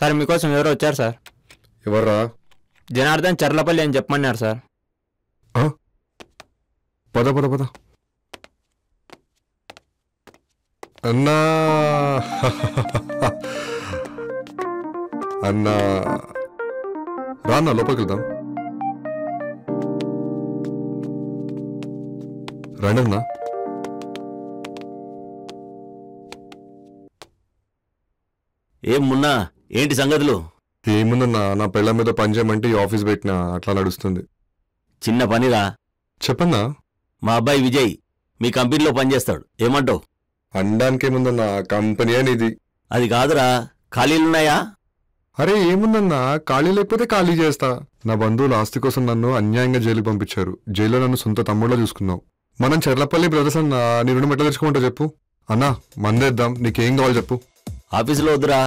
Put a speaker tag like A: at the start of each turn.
A: Sir మీకోసం ఎవరో వచ్చారు సార్.
B: ఎవర్రా?
A: జనార్దన్ చర్లపల్లి అని చెప్పమన్నారు సార్.
B: పద పద పద. అన్నా అన్నా రాన్నా లోపలికి వెళ్దాం. రండి అన్నా.
C: ఏం మున్నా, ఏంటి సంగతులు?
B: ఏముందన్నా, నా పెళ్ళ మీద పని చేయమంటే ఈ ఆఫీస్ పెట్టినా అట్లా నడుస్తుంది.
C: చిన్న పనిరా.
B: చెప్పన్నా.
C: మా అబ్బాయి విజయ్ మీ కంపెనీలో పనిచేస్తాడు, ఏమంటావు?
B: అనడానికేముందన్నా, కంపెనీ అని ఇది.
C: అది కాదురా, ఖాళీలున్నాయా?
B: అరే ఏముందన్నా, ఖాళీ లేకపోతే ఖాళీ చేస్తా. నా బంధువులు ఆస్తి కోసం నన్ను అన్యాయంగా జైలుకి పంపించారు. జైల్లో నన్ను సొంత తమ్ముళ్ళ చూసుకున్నావు. మనం చెర్లపల్లి బ్రదర్స్ అన్నా, నీ రుణం ఎట్లా తెచ్చుకోమంటా చెప్పు. అన్నా మందేద్దాం, నీకేం కావాలి చెప్పు.
C: ఆఫీసులో వద్దురా,